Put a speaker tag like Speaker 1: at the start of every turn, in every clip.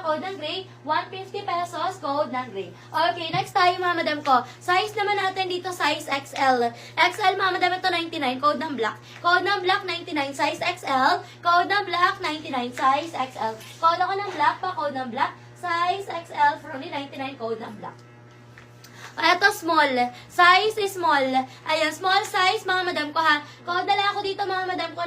Speaker 1: pa-code ng gray, 150 pesos, code ng gray. Okay, next tayo mga madam ko. Size naman natin dito, size XL. XL mga madam, ito 99, code ng black. Code ng black, 99, size XL. Code ng black, 99, size XL. Code ako ng black, pa-code ng black, size XL, for only 99, code ng black. Ito, small. Size is small. Ayan, small size, mga madam ko ha. Code na lang ako dito, mga madam ko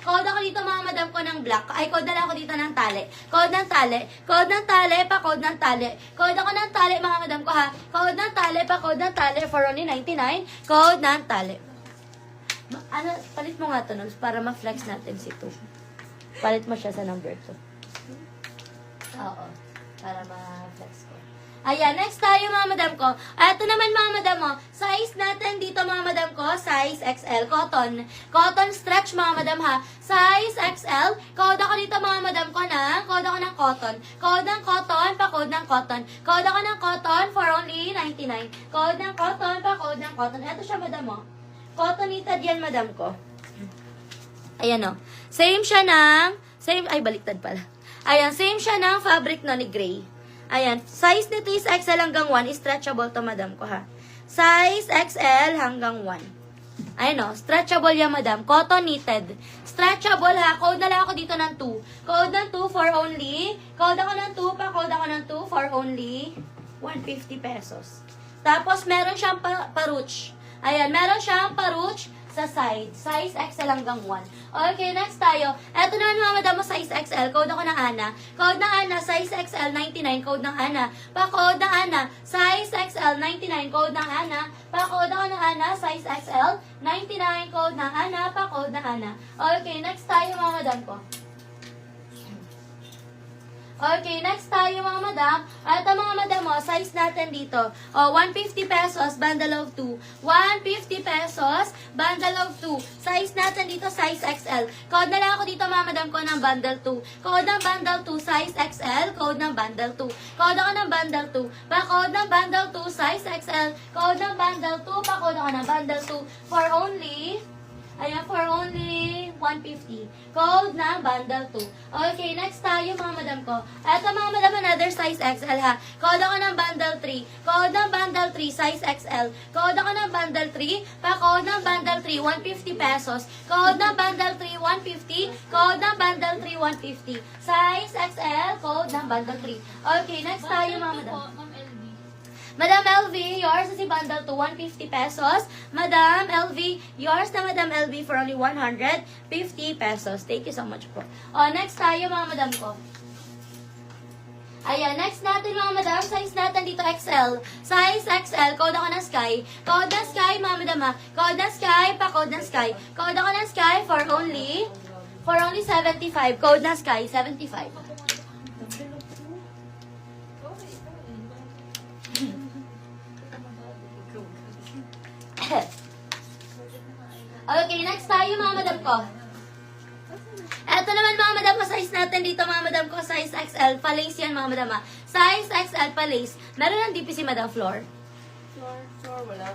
Speaker 1: code ako dito, mga madam ko ng black. Ay, code na lang ako dito ng tali. Code ng tali. Code ng tali, pa-code ng tali. Code ako ng tali, mga madam ko ha. Code ng tali, pa-code ng tali, for only 99. Code ng tali. Ano, palit mo nga to, Nons, para ma-flex natin si 2. Palit mo siya sa number 2. Oo, para ma-flex ko. Ayan, next tayo mga madam ko. Ito naman mga madam mo, size natin dito mga madam ko, size XL, cotton. Cotton stretch mga madam ha. Size XL, code ako dito mga madam ko code ako ng cotton. Code ng cotton, pa-code ng cotton. Code ako ng cotton for only 99. Code ng cotton, pa-code ng cotton. Ito siya madam mo. Cottonitad yan madam ko. Ayan o. Same siya ay baliktad pala. Ayan, same siya ng fabric no ni gray. Ayan, size nito is XL hanggang 1, stretchable to madam ko ha. Size XL hanggang 1. Ayan o, stretchable yan madam, cotton knitted. Stretchable ha, code na lang ako dito ng 2. Code ng 2 for only, code ako ng 2 pa, code ako ng 2 for only 150 pesos. Tapos meron siyang paruch. Ayan, meron siyang paruch sa side. Size XL hanggang 1. Okay, next tayo. Eto naman mga madam mo, size XL. Code ako ng Ana. Code ng Ana, size XL, 99. Code ng Ana. Pa-code ng Ana, size XL, 99. Code ng Ana. Pa-code ako ng Ana, size XL, 99. Code ng Ana. Pa-code ng Ana. Okay, next tayo mga madam ko. Okay, next tayo mga madam. Ito mga madam mo, size natin dito. 150 pesos, bundle of 2. 150 pesos, bundle of 2. Size natin dito, size XL. Code na lang ako dito mga madam ko ng bundle 2. Code ng bundle 2, size XL. Code ng bundle 2. Code ako ng bundle 2. Pa-code ng bundle 2, size XL. Code ng bundle 2. Pa-code ako ng bundle 2. For only 150. Code ng bundle 2. Okay, next tayo mga madam ko. Ito mga madam, another size XL ha. Code ako ng bundle 3. Code ng bundle 3, size XL. Code ako ng bundle 3. Pa-code ng bundle 3, 150 pesos. Code ng bundle 3, 150. Code ng bundle 3, 150. Size XL, code ng bundle 3. Okay, next tayo mga madam. Madam LV, yours na si bundle to 150 pesos. Madam LV, yours na Madam LV for only 150 pesos. Thank you so much po. Next tayo mga madam ko. Ayan, next natin mga madam, size natin dito XL. Size XL, code ako ng Sky. Code ng Sky mga madam ha. Code ng Sky, pa-code ng Sky. Code ako ng Sky for only 75. Code ng Sky, 75. Okay, next tayo mga madam ko. Eto naman mga madam ko, size natin dito mga madam ko, size XL, pa-lace yan mga madam ha. Size XL, pa-lace. Meron ng DP si Madam Flor?
Speaker 2: Floor, wala.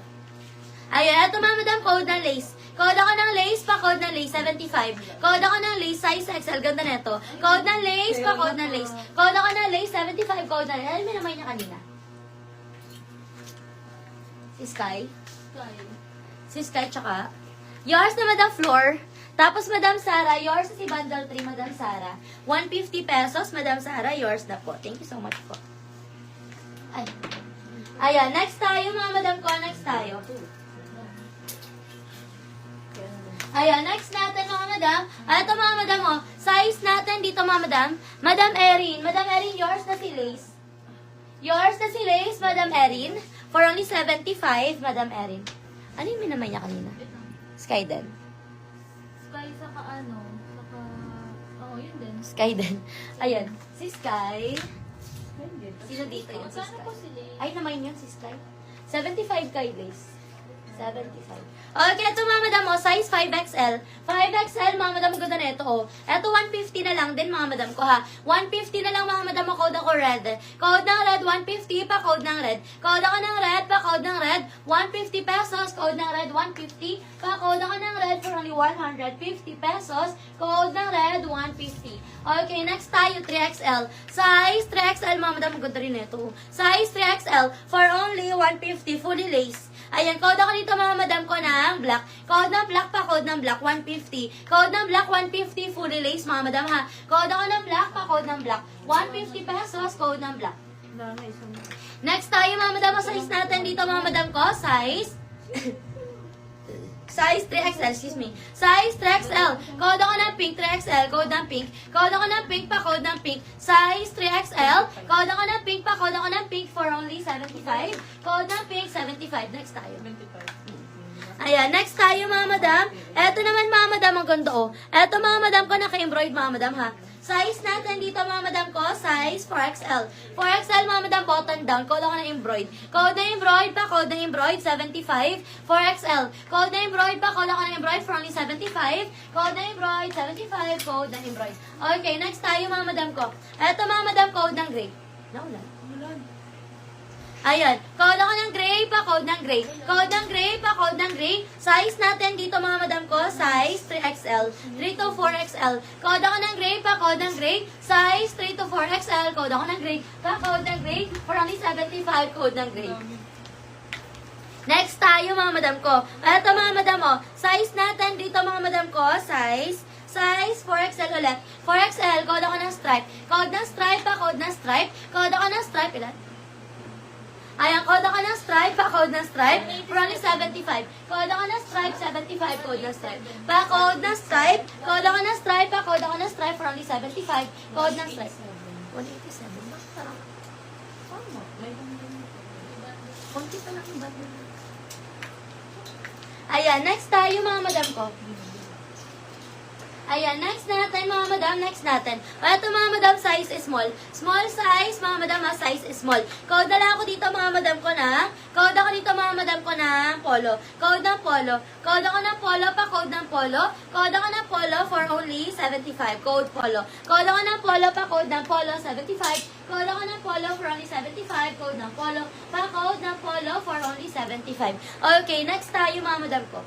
Speaker 1: Ayan, eto mga madam, code ng lace. Code ako ng lace, pa-code ng lace, 75. Code ako ng lace, size XL, ganda neto. Code ng lace, pa-code ng lace. Code ako ng lace, 75, code ng lace. Alam mo naman niya kanina? Si Sky? Si Sky, tsaka yours na Madam Flor. Tapos Madam Sara, yours na si bundle 3, Madam Sara. 150 pesos, Madam Sara, yours na po. Thank you so much po. Ay. Ayan, next tayo mga madam ko, next tayo. Ayan, next natin mga madam. Ito mga madam oh, size natin dito mga madam. Madam Erin, yours na si Lace. Yours na si Lace, Madam Erin. For only 75, Madam Erin. Ano yung minamay niya kanina? Sky din.
Speaker 2: Sky saka ano, saka, yun din.
Speaker 1: Sky din. Ayan, si Sky.
Speaker 2: Hindi.
Speaker 1: Sino dito yun si
Speaker 2: Magkano
Speaker 1: Sky?
Speaker 2: po sila?
Speaker 1: Ay, naman yun si Sky. 75 kay Lace. 75. Okay, ito mga madam, size 5XL. 5XL, mga madam, ganda na ito, Ito, 150 na lang din, mga madam ko, ha. 150 na lang, mga madam, code ako red. Code ng red, 150, pa code ng red. Code ako ng red, pa code ng red, 150 pesos. Code ng red, 150. Pa-code ako ng red for only 150 pesos. Code ng red, 150. Okay, next tayo, 3XL. Size 3XL, mga madam, maganda rin ito. Size 3XL for only 150, fully lace. Ayan, code ako dito mga madam ko ng black. Code ng black pa, code ng black, 150. Code ng black, 150, fully lace mga madam ha. Code ako ng black pa, code ng black. 150 pesos, code ng black.
Speaker 2: Dami, isang...
Speaker 1: Next tayo mga madam, ang size natin dito mga madam ko, size... Size 3XL, excuse me. Size 3XL. Code ako ng pink, 3XL. Code ng pink. Code ako ng pink pa, code ng pink. Size 3XL. Code ako ng pink pa, code ako ng pink for only 75. Code ng pink, 75. Next tayo.
Speaker 2: 25.
Speaker 1: Ayan, next tayo mga madam. Eto naman mga madam, ang ganda oh. Eto mga madam ko, naka-embroid mga madam ha. Size natin dito mga madam ko, size 4XL. 4XL mga madam, button down. Code ako ng embroid. Code na embroid pa, code na embroid, 75. 4XL. Code na embroid pa, code ako ng embroid for only 75. Code na embroid, 75. Code na embroid. Okay, next tayo mga madam ko. Eto mga madam, code ng gray. Naulan. Ayan, code ako ng gray pa, code ng gray. Code ng gray pa, code ng gray. Size natin dito mga madam ko, size 3XL. 3 to 4XL. Code ako ng gray pa, code ng gray. Size 3 to 4XL. Code ako ng gray pa, code ng gray. For only 75, code ng gray. Next tayo mga madam ko. Eto mga madam oh, size natin dito mga madam ko, size 4XL ulit. 4XL, code ako ng stripe. Code ng stripe pa, code ng stripe. Code ako ng stripe, ilan? Ayan, code ako ng stripe, pa-code ng stripe, for only 75. Code ako ng stripe, 75, code ng stripe. Pa-code ng stripe, code ako ng stripe, pa-code ako ng stripe, for only 75. Code ng stripe. 187. Bakit parang?
Speaker 2: Tama. May
Speaker 1: Konti pa lang yung bago. Ayan, next tayo mga madam ko. Ayan, next natin mga madam, next natin. Ito mga madam, size is small. Small size, mga madam, size is small. Code na lang ako dito mga madam ko na. Code ako dito mga madam ko ng polo. Code ng polo. Code ako ng polo pa, code ng polo. Code ako ng polo for only 75. Code polo. Code ako ng polo pa, code ng polo, 75. Code ako ng polo for only 75. Code ng polo pa, code ng polo for only 75. Okay, next tayo mga madam ko.